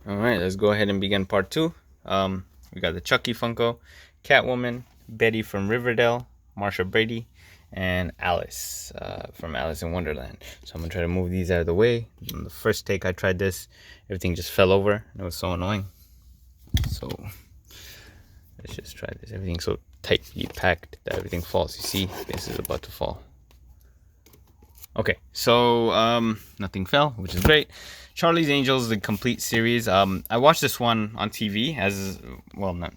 All right, let's go ahead and begin part two. We got the Chucky Funko, Catwoman, Betty from Riverdale, Marsha Brady, and Alice from Alice in Wonderland. So I'm gonna try to move these out of the way. On the first take I tried this, everything just fell over. And it was so annoying. So let's just try this. Everything's so tightly packed that everything falls. You see, this is about to fall. Okay, so nothing fell, which is great. Charlie's Angels, the complete series. I watched this one on TV as well, not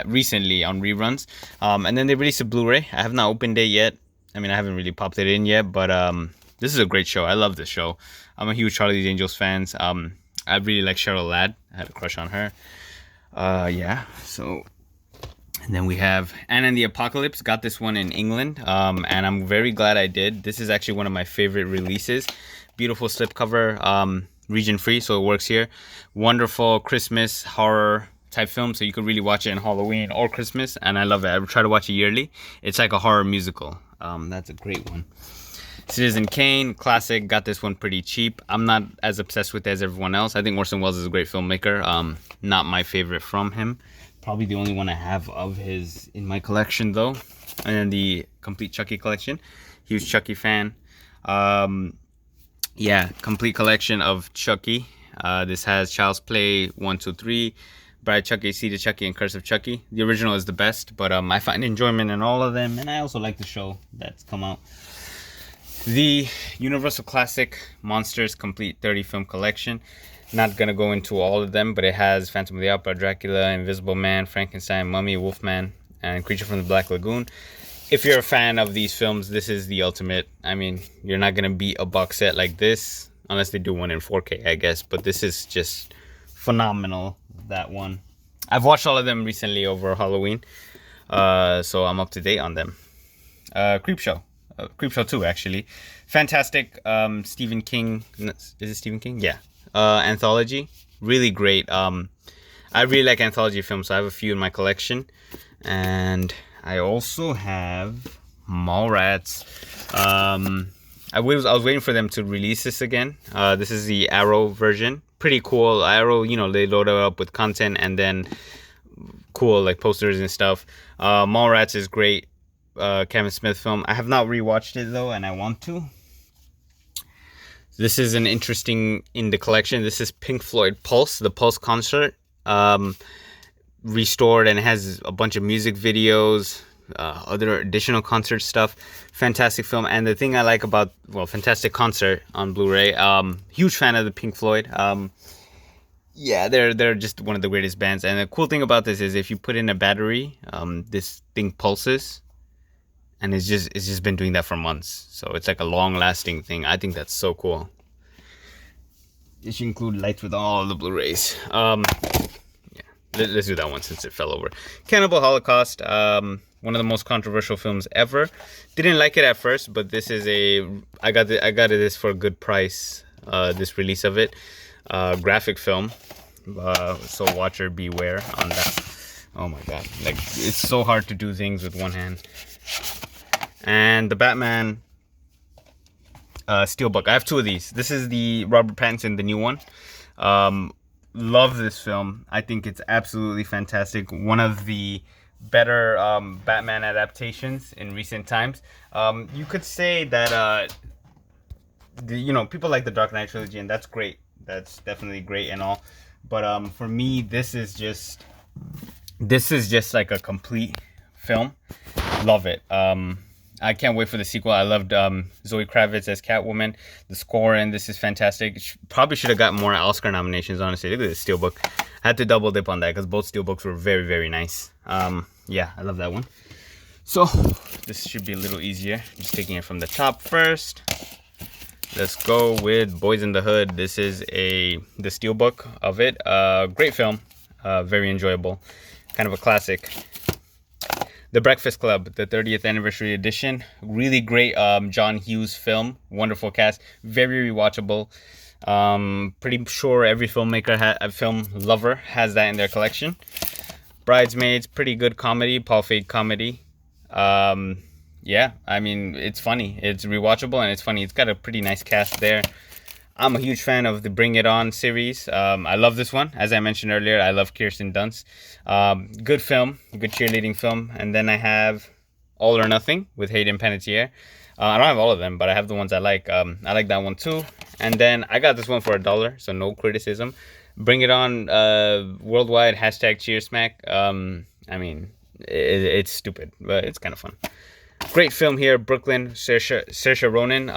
recently on reruns. And then they released a Blu-ray. I have not opened it yet. I mean, I haven't really popped it in yet, but this is a great show. I love this show. I'm a huge Charlie's Angels fans. I really like Cheryl Ladd. I had a crush on her. Yeah. So and then we have Anna and the Apocalypse. Got this one in England, and I'm very glad I did. This is actually one of my favorite releases. Beautiful slipcover, region free, so it works here. Wonderful Christmas horror type film, so you could really watch it in Halloween or Christmas, and I love it. I try to watch it yearly. It's like a horror musical. That's a great one. Citizen Kane, classic. Got this one pretty cheap. I'm not as obsessed with it as everyone else. I think Orson Welles is a great filmmaker. Not my favorite from him. Probably the only one I have of his in my collection, though. And then the complete Chucky collection. Huge Chucky fan. Yeah, complete collection of Chucky. This has Child's Play 1, 2, 3, Bride Chucky, Seed of Chucky, and Curse of Chucky. The original is the best, but I find enjoyment in all of them, and I also like the show that's come out. The Universal Classic Monsters Complete 30 Film Collection. Not gonna go into all of them, but it has Phantom of the Opera, Dracula, Invisible Man, Frankenstein, Mummy, Wolfman, and Creature from the Black Lagoon. If you're a fan of these films, this is the ultimate. I mean, you're not gonna beat a box set like this unless they do one in 4K, I guess. But this is just phenomenal. That one. I've watched all of them recently over Halloween, so I'm up to date on them. Creepshow. Creepshow 2, actually. Fantastic Stephen King. Is it Stephen King? Yeah. Anthology. Really great. I really like anthology films, so I have a few in my collection. And I also have Mallrats. I was waiting for them to release this again. This is the Arrow version. Pretty cool. Arrow, they load it up with content and then cool like posters and stuff. Mallrats is great. Kevin Smith film. I have not rewatched it though, and I want to. This is an interesting in the collection. This is Pink Floyd Pulse, the Pulse concert, restored, and it has a bunch of music videos, other additional concert stuff. Fantastic film, and the thing I like about fantastic concert on Blu-ray. Huge fan of the Pink Floyd. Yeah, they're just one of the greatest bands. And the cool thing about this is if you put in a battery, this thing pulses. And it's just been doing that for months. So it's like a long-lasting thing. I think that's so cool. It should include lights with all the Blu-rays. Yeah, let's do that one since it fell over. Cannibal Holocaust. One of the most controversial films ever. Didn't like it at first, but this is I got this for a good price. This release of it. Graphic film. So watcher beware on that. Oh my god. Like, it's so hard to do things with one hand. And the Batman Steelbook. I have two of these. This is the Robert Pattinson, the new one. Love this film. I think it's absolutely fantastic. One of the better Batman adaptations in recent times. You could say that people like the Dark Knight trilogy, and that's great. That's definitely great and all. But for me, this is just like a complete film. Love it. I can't wait for the sequel. I loved Zoe Kravitz as Catwoman. The score in this is fantastic. Probably should have got more Oscar nominations, honestly. Look at this Steelbook. I had to double dip on that because both Steelbooks were very, very nice. Yeah, I love that one. So, this should be a little easier. Just taking it from the top first. Let's go with Boys in the Hood. This is the Steelbook of it. Great film. Very enjoyable. Kind of a classic. The Breakfast Club, the 30th anniversary edition. Really great John Hughes film. Wonderful cast. Very rewatchable. Pretty sure every filmmaker, a film lover, has that in their collection. Bridesmaids, pretty good comedy. Paul Feig comedy. Yeah, I mean, it's funny. It's rewatchable and it's funny. It's got a pretty nice cast there. I'm a huge fan of the Bring It On series. I love this one. As I mentioned earlier, I love Kirsten Dunst. Good film, good cheerleading film. And then I have All or Nothing with Hayden Panettiere. I don't have all of them, but I have the ones I like. I like that one too. And then I got this one for $1, so no criticism. Bring It On worldwide, hashtag Cheersmack. I mean, it's stupid, but it's kind of fun. Great film here, Brooklyn, Saoirse Ronan,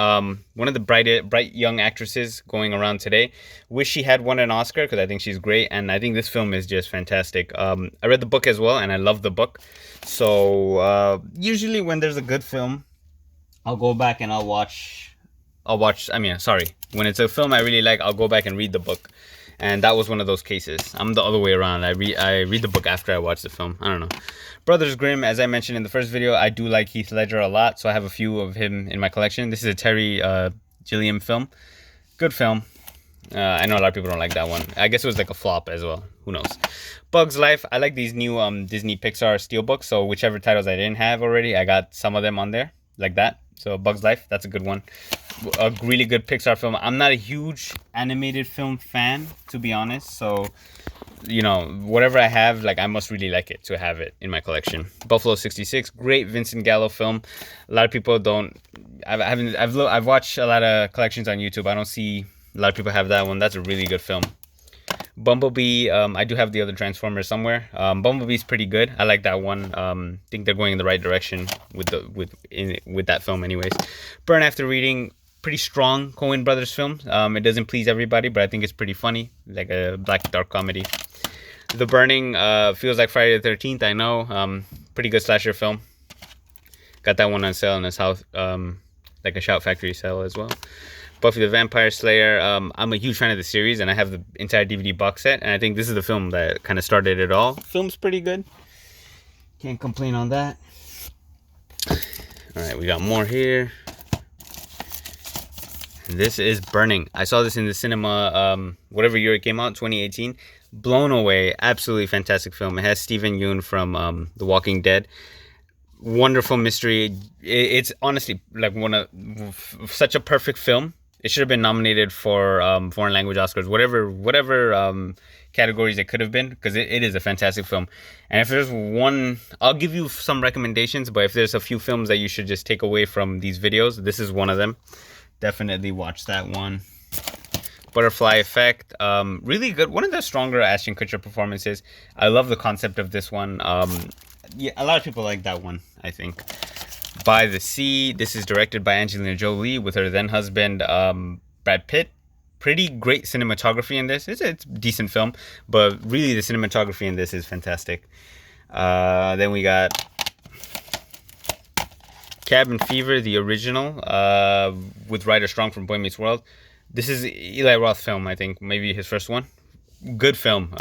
one of the bright young actresses going around today. Wish she had won an Oscar because I think she's great, and I think this film is just fantastic. I read the book as well, and I love the book. So usually when there's a good film, I'll go back and I'll watch. When it's a film I really like, I'll go back and read the book. And that was one of those cases. I'm the other way around. I read the book after I watch the film. I don't know. Brothers Grimm, as I mentioned in the first video, I do like Heath Ledger a lot, so I have a few of him in my collection. This is a Terry Gilliam film. Good film. I know a lot of people don't like that one. I guess it was like a flop as well. Who knows? Bugs Life. I like these new Disney Pixar Steelbooks, so whichever titles I didn't have already, I got some of them on there, like that. So Bugs Life, that's a good one. A really good Pixar film. I'm not a huge animated film fan, to be honest, so whatever I have, like, I must really like it to have it in my collection. Buffalo 66, great Vincent Gallo film. A lot of people don't. I've watched a lot of collections on YouTube. I don't see a lot of people have that one. That's a really good film. Bumblebee, I do have the other Transformers somewhere. Bumblebee's pretty good. I like that one. Think they're going in the right direction with that film, anyways. Burn After Reading, pretty strong Coen Brothers film. It doesn't please everybody, but I think it's pretty funny, like a black dark comedy. The Burning feels like Friday the 13th. I know. Pretty good slasher film. Got that one on sale in his house, like a Shout Factory sale as well. Buffy the Vampire Slayer. I'm a huge fan of the series, and I have the entire DVD box set, and I think this is the film that kind of started it all. Film's pretty good. Can't complain on that. Alright, we got more here. This is Burning. I saw this in the cinema, whatever year it came out, 2018. Blown away. Absolutely fantastic film. It has Stephen Yeun from The Walking Dead. Wonderful mystery. It's honestly like such a perfect film. It should have been nominated for foreign language Oscars, whatever categories it could have been, because it is a fantastic film. And if there's one, I'll give you some recommendations, but if there's a few films that you should just take away from these videos, this is one of them. Definitely watch that one. Butterfly Effect, really good. One of the stronger Ashton Kutcher performances. I love the concept of this one. Yeah, a lot of people like that one, I think. By the Sea, this is directed by Angelina Jolie with her then husband Brad Pitt. Pretty great cinematography in this. It's a decent film, but really the cinematography in this is fantastic. Then we got Cabin Fever, the original, with Ryder Strong from Boy Meets World. This is Eli Roth film, I think, maybe his first one. Good film,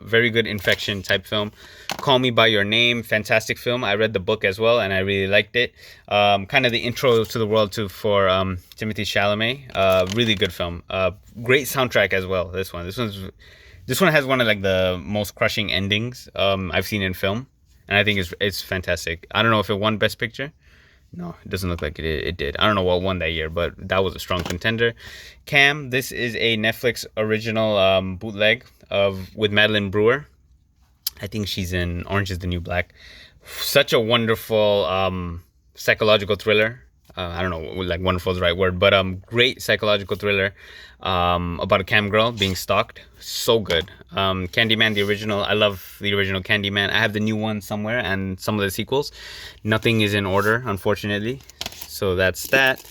very good infection type film. Call Me By Your Name, fantastic film. I read the book as well, and I really liked it. Kind of the intro to the world for Timothée Chalamet. Really good film. Great soundtrack as well. This one has one of like the most crushing endings I've seen in film, and I think it's fantastic. I don't know if it won Best Picture. No, it doesn't look like it did. I don't know what won that year, but that was a strong contender. Cam, this is a Netflix original bootleg with Madeline Brewer. I think she's in Orange is the New Black. Such a wonderful psychological thriller. I don't know, like wonderful is the right word, but great psychological thriller about a cam girl being stalked. So good. Candyman, the original. I love the original Candyman. I have the new one somewhere and some of the sequels. Nothing is in order, unfortunately. So that's that.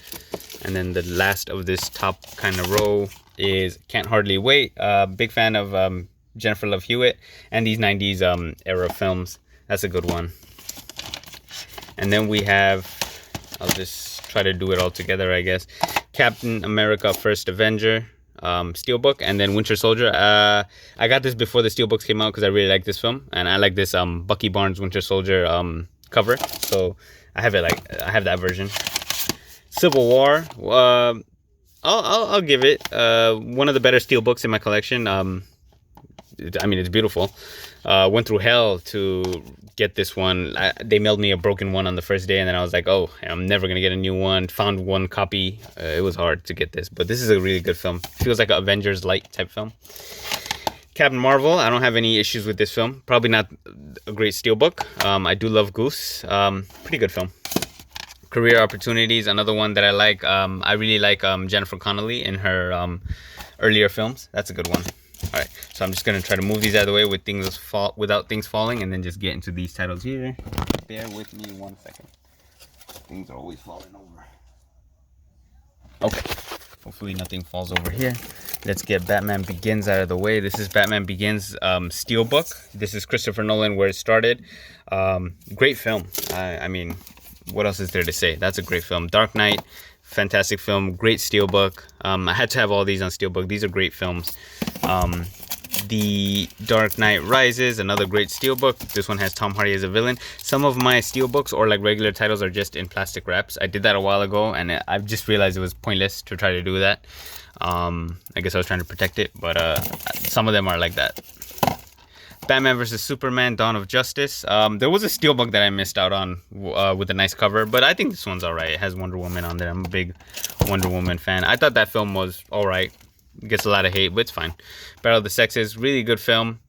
And then the last of this top kind of row is Can't Hardly Wait. Big fan of Jennifer Love Hewitt and these 90s era films. That's a good one. And then we have, I'll just try to do it all together, I guess. Captain America First Avenger, Steelbook, and then Winter Soldier. I got this before the Steelbooks came out because I really like this film, and I like this Bucky Barnes Winter Soldier cover, so I have that version. Civil War, I'll give it one of the better Steelbooks in my collection. I mean, it's beautiful. Went through hell to get this one. They mailed me a broken one on the first day, and then I was like, oh, I'm never gonna get a new one. Found one copy. It was hard to get this, but this is a really good film. Feels like an Avengers light type film. Captain Marvel, I don't have any issues with this film. Probably not a great steelbook. I do love Goose. Pretty good film. Career Opportunities, another one that I like. I really like Jennifer Connelly in her earlier films. That's a good one. All right, so I'm just gonna try to move these out of the way without things falling, and then just get into these titles here. Bear with me 1 second. Things are always falling over. Okay, hopefully nothing falls over here. Let's get Batman Begins out of the way. This is Batman Begins steelbook. This is Christopher Nolan, where it started. Great film. I mean, what else is there to say? That's a great film. Dark Knight, fantastic film. Great steelbook. I had to have all these on steelbook. These are great films. The Dark Knight Rises, another great steelbook. This one has Tom Hardy as a villain. Some of my steelbooks or like regular titles are just in plastic wraps. I did that a while ago, and I've just realized it was pointless to try to do that. I guess I was trying to protect it, but some of them are like that. Batman vs Superman: Dawn of Justice. There was a steelbook that I missed out on with a nice cover, but I think this one's alright. It has Wonder Woman on there. I'm a big Wonder Woman fan. I thought that film was alright. Gets a lot of hate, but it's fine. Battle of the Sexes, really good film.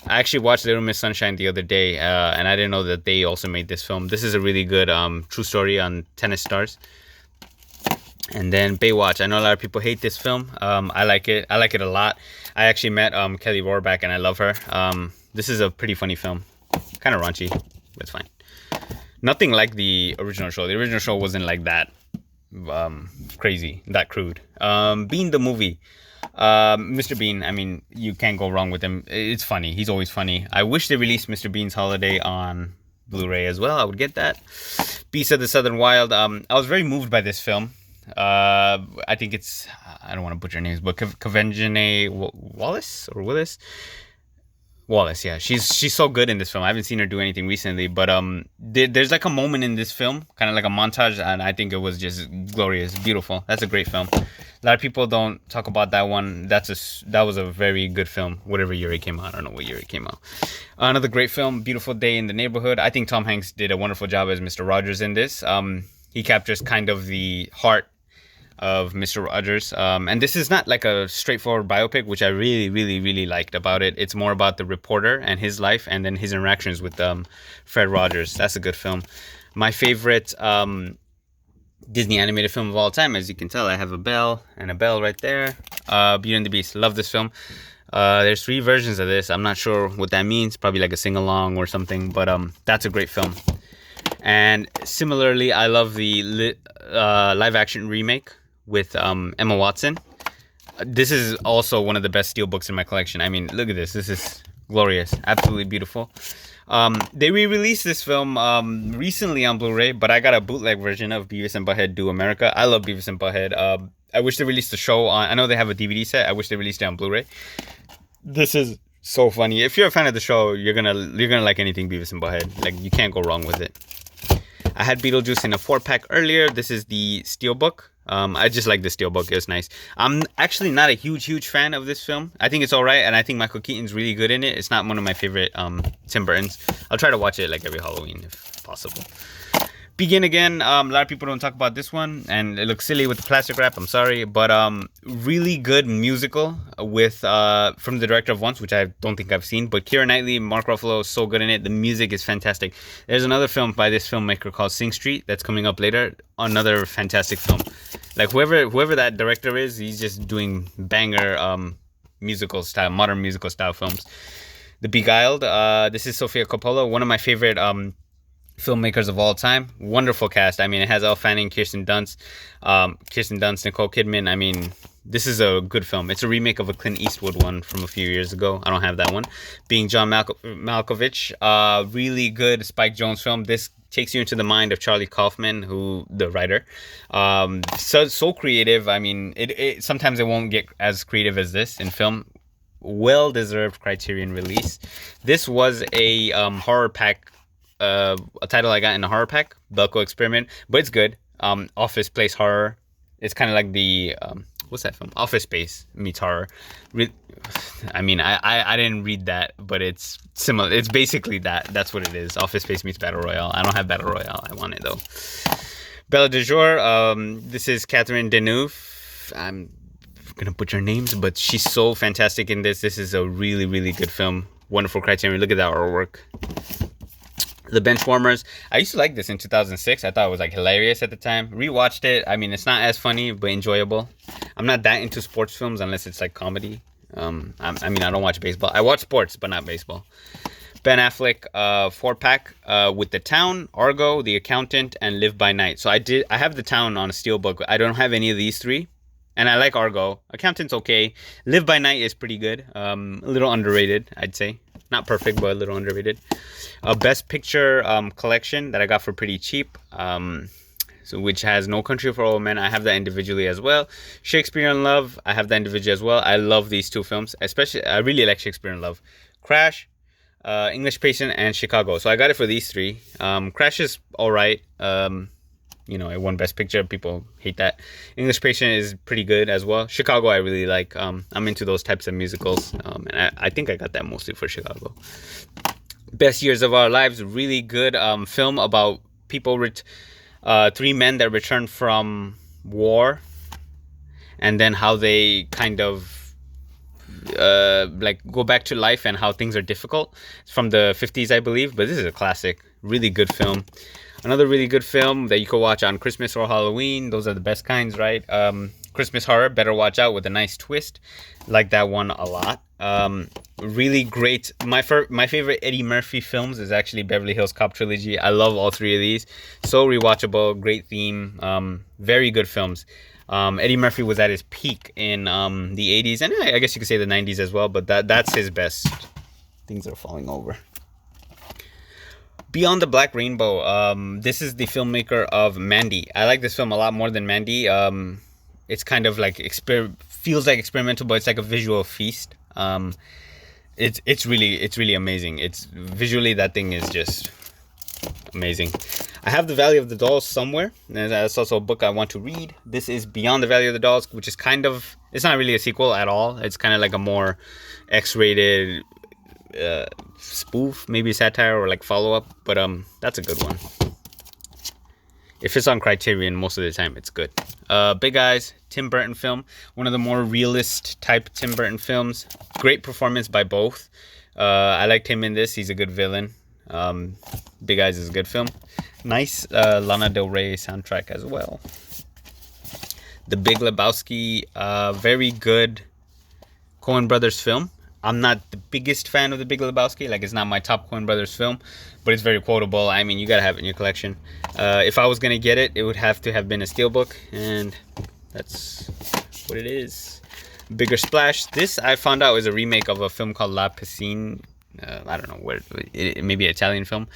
I actually watched Little Miss Sunshine the other day, and I didn't know that they also made this film. This is a really good true story on tennis stars. And then Baywatch. I know a lot of people hate this film. I like it. I like it a lot. I actually met Kelly Rohrbach, and I love her. This is a pretty funny film. Kind of raunchy, but it's fine. Nothing like the original show. The original show wasn't like that crazy, that crude. Bean the movie. Mr. Bean, I mean, you can't go wrong with him. It's funny. He's always funny. I wish they released Mr. Bean's Holiday on Blu-ray as well. I would get that. Beast of the Southern Wild. I was very moved by this film. I think it's, I don't want to butcher names, but Kavengene Wallace or Willis? Wallace, yeah. She's so good in this film. I haven't seen her do anything recently, but there's like a moment in this film, kind of like a montage, and I think it was just glorious, beautiful. That's a great film. A lot of people don't talk about that one. That was a very good film, whatever year it came out. I don't know what year it came out. Another great film, Beautiful Day in the Neighborhood. I think Tom Hanks did a wonderful job as Mr. Rogers in this. He captures kind of the heart of Mr. Rogers. And this is not like a straightforward biopic, which I really, really, really liked about it. It's more about the reporter and his life and then his interactions with Fred Rogers. That's a good film. My favorite Disney animated film of all time, as you can tell, I have a bell and a bell right there. Beauty and the Beast. Love this film. There's 3 versions of this. I'm not sure what that means. Probably like a sing-along or something, but that's a great film. And similarly, I love the live-action remake with Emma Watson. This is also one of the best steelbooks in my collection. I mean, look at this. This is glorious. Absolutely beautiful. They re-released this film recently on Blu-ray, but I got a bootleg version of Beavis and Butthead Do America. I love Beavis and Butthead. I wish they released the show on... I know they have a DVD set. I wish they released it on Blu-ray. This is so funny. If you're a fan of the show, you're gonna like anything Beavis and Butthead. Like, you can't go wrong with it. I had Beetlejuice in a 4-pack earlier. This is the steelbook. I just like the steelbook. It was nice. I'm actually not a huge fan of this film. I think it's alright, and I think Michael Keaton's really good in it. It's not one of my favorite Tim Burton's. I'll try to watch it like every Halloween if possible. Begin Again. A lot of people don't talk about this one, and it looks silly with the plastic wrap. I'm sorry, but really good musical with from the director of Once, which I don't think I've seen. But Keira Knightley, Mark Ruffalo is so good in it. The music is fantastic. There's another film by this filmmaker called Sing Street that's coming up later. Another fantastic film. Like whoever that director is, he's just doing banger musical style, modern musical style films. The Beguiled. This is Sofia Coppola, one of my favorite filmmakers of all time. Wonderful cast. I mean, it has Elle Fanning, Kirsten Dunst, Nicole Kidman. I mean, this is a good film. It's a remake of a Clint Eastwood one from a few years ago. I don't have that one. Being John Malkovich, really good Spike Jonze film. This takes you into the mind of Charlie Kaufman, the writer. So creative. I mean, it sometimes it won't get as creative as this in film. Well-deserved Criterion release. This was a horror pack. A title I got in a horror pack, Belko Experiment, but it's good. Office Place Horror. It's kind of like the what's that film? Office Space meets horror. I mean, I didn't read that, but it's similar. It's basically that. That's what it is. Office Space meets Battle Royale. I don't have Battle Royale. I want it though. Bella de Jour. This is Catherine Deneuve. I'm gonna butcher names, but she's so fantastic in this. This is a really, really good film. Wonderful Criterion. Look at that artwork. The Benchwarmers. I used to like this in 2006. I thought it was like hilarious at the time. Rewatched it. I mean, it's not as funny, but enjoyable. I'm not that into sports films unless it's like comedy. I mean, I don't watch baseball. I watch sports, but not baseball. Ben Affleck, 4-pack with The Town, Argo, The Accountant, and Live by Night. So I have The Town on a steelbook. I don't have any of these three. And I like Argo. Accountant's okay. Live by Night is pretty good. A little underrated, I'd say. Not perfect, but a little underrated. Best Picture collection that I got for pretty cheap. So which has No Country for Old Men. I have that individually as well. Shakespeare in Love. I have that individually as well. I love these two films. Especially, I really like Shakespeare in Love. Crash, English Patient, and Chicago. So I got it for these three. Crash is alright. It won Best Picture. People hate that. English Patient is pretty good as well. Chicago I really like. I'm into those types of musicals. And I think I got that mostly for Chicago. Best Years of Our Lives. Really good film about people, three men that return from war. And then how they kind of go back to life and how things are difficult. It's from the 50s, I believe. But this is a classic. Really good film. Another really good film that you could watch on Christmas or Halloween. Those are the best kinds, right? Christmas horror, Better Watch Out, with a nice twist. Like that one a lot. Really great. My favorite Eddie Murphy films is actually Beverly Hills Cop trilogy. I love all three of these. So rewatchable, great theme. Very good films. Eddie Murphy was at his peak in the 80s, and I guess you could say the 90s as well, but that's his best. Things are falling over. Beyond the Black Rainbow. This is the filmmaker of Mandy. I like this film a lot more than Mandy. It's kind of like feels like experimental, but it's like a visual feast. It's really amazing. It's visually, that thing is just amazing. I have The Valley of the Dolls somewhere, and that's also a book I want to read. This is Beyond the Valley of the Dolls, which is it's not really a sequel at all. It's kind of like a more X-rated spoof, maybe satire, or like follow-up, but that's a good one. If it's on Criterion, most of the time it's good. Big Eyes, Tim Burton film, one of the more realist type Tim Burton films. Great performance by both. I liked him in this. He's a good villain. Big Eyes is a good film. Nice Lana Del Rey soundtrack as well. The Big Lebowski, very good Coen Brothers film. I'm not the biggest fan of The Big Lebowski. Like, it's not my top Coen Brothers film, but it's very quotable. I mean, you gotta have it in your collection. If I was gonna get it, it would have to have been a steelbook, and that's what it is. Bigger Splash. This I found out is a remake of a film called La Piscine. I don't know where. It may be an Italian film.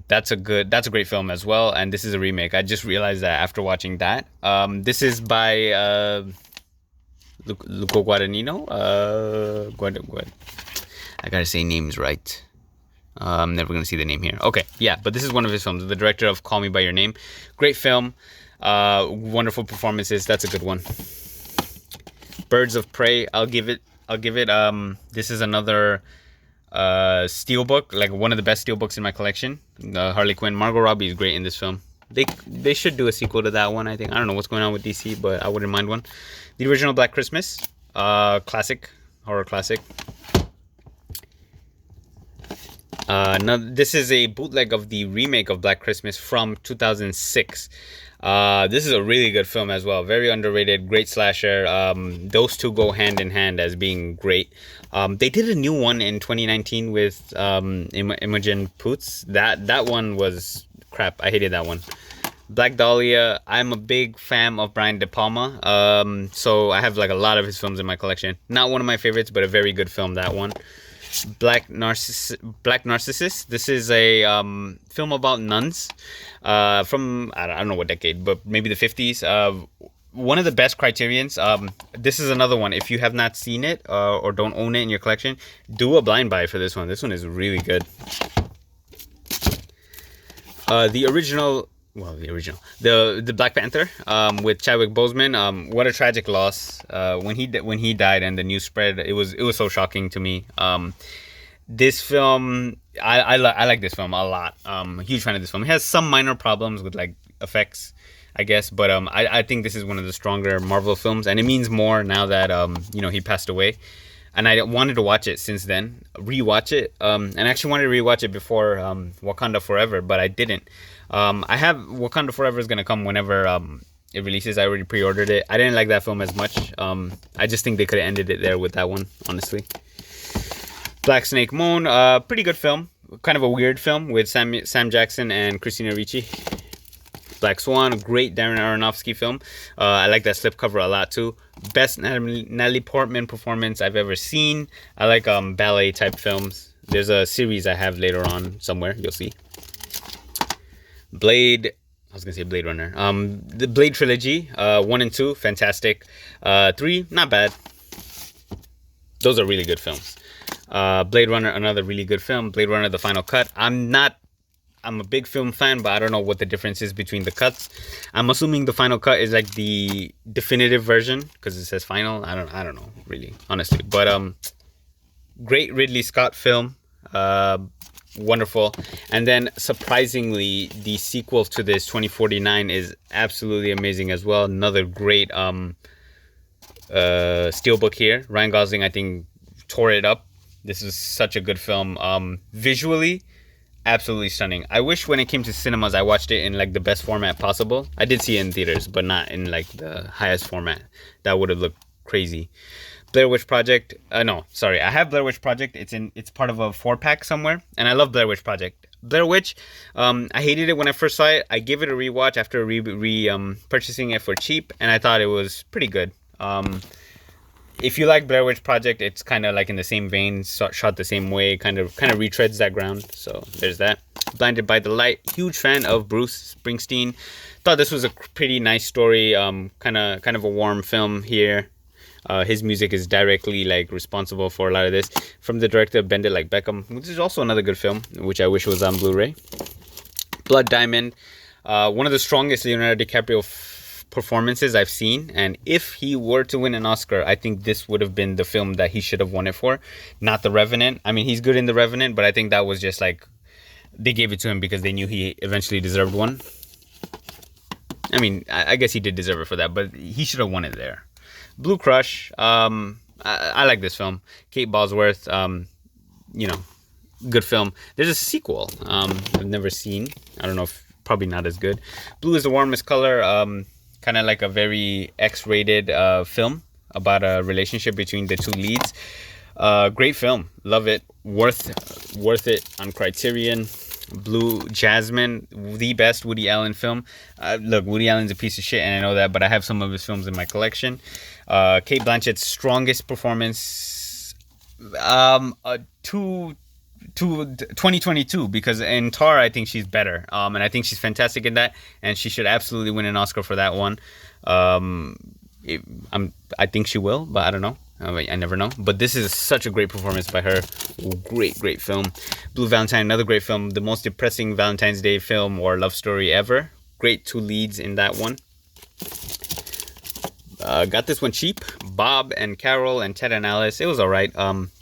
That's a great film as well, and this is a remake. I just realized that after watching that. This is by Luca Guadagnino. I gotta say names right. I'm never gonna see the name here. Okay, yeah, but this is one of his films. The director of Call Me by Your Name. Great film. Wonderful performances. That's a good one. Birds of Prey. I'll give it. This is another steelbook, like one of the best steelbooks in my collection. Harley Quinn. Margot Robbie is great in this film. They should do a sequel to that one, I think. I don't know what's going on with DC, but I wouldn't mind one. The Original Black Christmas, classic, horror classic. Now this is a bootleg of the remake of Black Christmas from 2006. This is a really good film as well. Very underrated, great slasher. Those two go hand in hand as being great. They did a new one in 2019 with Imogen Poots. That one was crap. I hated that one. Black Dahlia. I'm a big fan of Brian De Palma. So I have like a lot of his films in my collection. Not one of my favorites, but a very good film, that one. Black Narcissus. This is a film about nuns from I don't know what decade, but maybe the 50s. One of the best Criterions. This is another one. If you have not seen it or don't own it in your collection, do a blind buy for this one. This one is really good. The Original well, the original, the Black Panther, with Chadwick Boseman. What a tragic loss. When he died and the news spread, it was so shocking to me. This film, I like this film a lot. Huge fan of this film. It has some minor problems with like effects, I guess, but I think this is one of the stronger Marvel films, and it means more now that he passed away. And I wanted to watch it since then, rewatch it, and I actually wanted to rewatch it before Wakanda Forever, but I didn't. I have Wakanda Forever is gonna come whenever it releases. I already pre-ordered it. I didn't like that film as much. I just think they could have ended it there with that one, honestly. Black Snake Moan, pretty good film. Kind of a weird film with Sam Jackson and Christina Ricci. Black Swan, a great Darren Aronofsky film. I like that slipcover a lot too. Best Natalie Portman performance I've ever seen. I like ballet type films. There's a series I have later on somewhere. You'll see. Blade. I was gonna say Blade Runner. The Blade trilogy, 1 and 2, fantastic. 3, not bad. Those are really good films. Blade Runner, another really good film. Blade Runner, The Final Cut. I'm a big film fan, but I don't know what the difference is between the cuts. I'm assuming the final cut is like the definitive version because it says final. I don't know really, honestly. But great Ridley Scott film. Wonderful. And then surprisingly, the sequel to this, 2049, is absolutely amazing as well. Another great steelbook here. Ryan Gosling, I think, tore it up. This is such a good film. Visually, absolutely stunning. I wish when it came to cinemas, I watched it in like the best format possible. I did see it in theaters, but not in like the highest format. That would have looked crazy. Blair Witch Project. No, sorry. I have Blair Witch Project. It's part of a 4-pack somewhere, and I love Blair Witch Project. Blair Witch. I hated it when I first saw it. I gave it a rewatch after purchasing it for cheap, and I thought it was pretty good. If you like Blair Witch Project, it's kind of like in the same vein, shot the same way, kind of retreads that ground. So there's that. Blinded by the Light, huge fan of Bruce Springsteen. Thought this was a pretty nice story. Kind of a warm film here. His music is directly like responsible for a lot of this. From the director Bend It Like Beckham, which is also another good film, which I wish was on Blu-ray. Blood Diamond, one of the strongest Leonardo DiCaprio performances I've seen, and if he were to win an Oscar, I think this would have been the film that he should have won it for, not The Revenant. I mean, he's good in The Revenant, but I think that was just like they gave it to him because they knew he eventually deserved one. I mean, I guess he did deserve it for that, but he should have won it there. Blue Crush, I like this film. Kate Bosworth, good film. There's a sequel I've never seen. I don't know if probably not as good. Blue is the Warmest Color. Kind of like a very X-rated film about a relationship between the two leads. Great film, love it, worth it on Criterion. Blue Jasmine, the best Woody Allen film. Look, Woody Allen's a piece of shit, and I know that, but I have some of his films in my collection. Cate Blanchett's strongest performance, 2022, because in Tar I think she's better, and I think she's fantastic in that, and she should absolutely win an Oscar for that one. I think she will, but I don't know. I never know. But this is such a great performance by her. Great film. Blue Valentine, another great film. The most depressing Valentine's Day film or love story ever. Great 2 leads in that one. Got this one cheap. Bob and Carol and Ted and Alice. It was alright.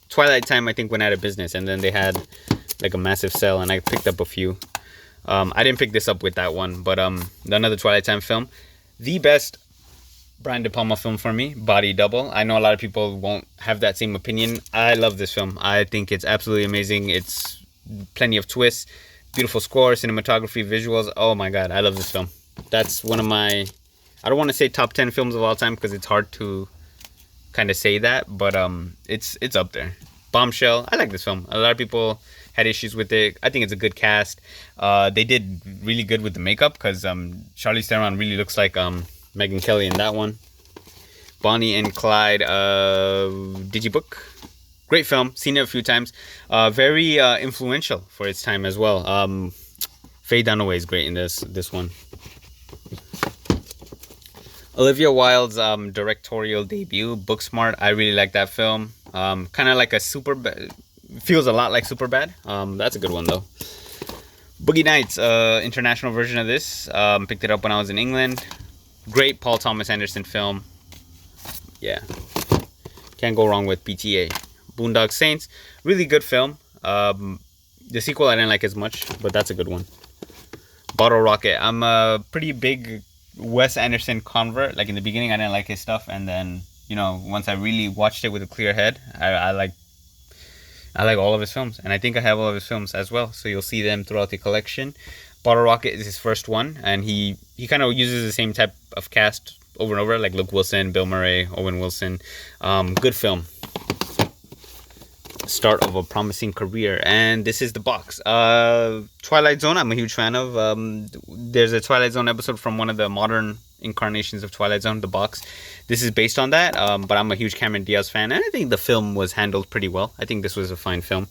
Twilight Time I think went out of business, and then they had like a massive sale, and I picked up a few. I didn't pick this up with that one, but another Twilight Time film. The best Brian De Palma film for me, Body Double. I know a lot of people won't have that same opinion. I love this film. I think it's absolutely amazing. It's plenty of twists, beautiful score, cinematography, visuals. Oh my god, I love this film. That's one of my, I don't want to say top 10 films of all time because it's hard to kind of say that, but it's up there. Bombshell. I like this film. A lot of people had issues with it. I think it's a good cast. They did really good with the makeup because Charlize Theron really looks like Megyn Kelly in that one. Bonnie and Clyde, Digibook. Great film. Seen it a few times. Very influential for its time as well. Faye Dunaway is great in this one. Olivia Wilde's directorial debut, Booksmart. I really like that film. Kind of like a feels a lot like Superbad. That's a good one though. Boogie Nights, international version of this. Picked it up when I was in England. Great Paul Thomas Anderson film. Yeah, can't go wrong with PTA. Boondock Saints, really good film. The sequel I didn't like as much, but that's a good one. Bottle Rocket. I'm a pretty big Wes Anderson convert. Like in the beginning, I didn't like his stuff, and then once I really watched it with a clear head, I like all of his films, and I think I have all of his films as well. So you'll see them throughout the collection. Bottle Rocket is his first one, and he kind of uses the same type of cast over and over, like Luke Wilson, Bill Murray, Owen Wilson. Good film. Start of a promising career. And this is the box. Twilight Zone, I'm a huge fan of. There's a Twilight Zone episode from one of the modern incarnations of Twilight Zone, the box. This is based on that, but I'm a huge Cameron Diaz fan, and I think the film was handled pretty well. I think this was a fine film.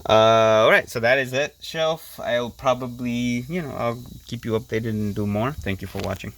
Alright, so that is it, shelf. I'll probably, I'll keep you updated and do more. Thank you for watching.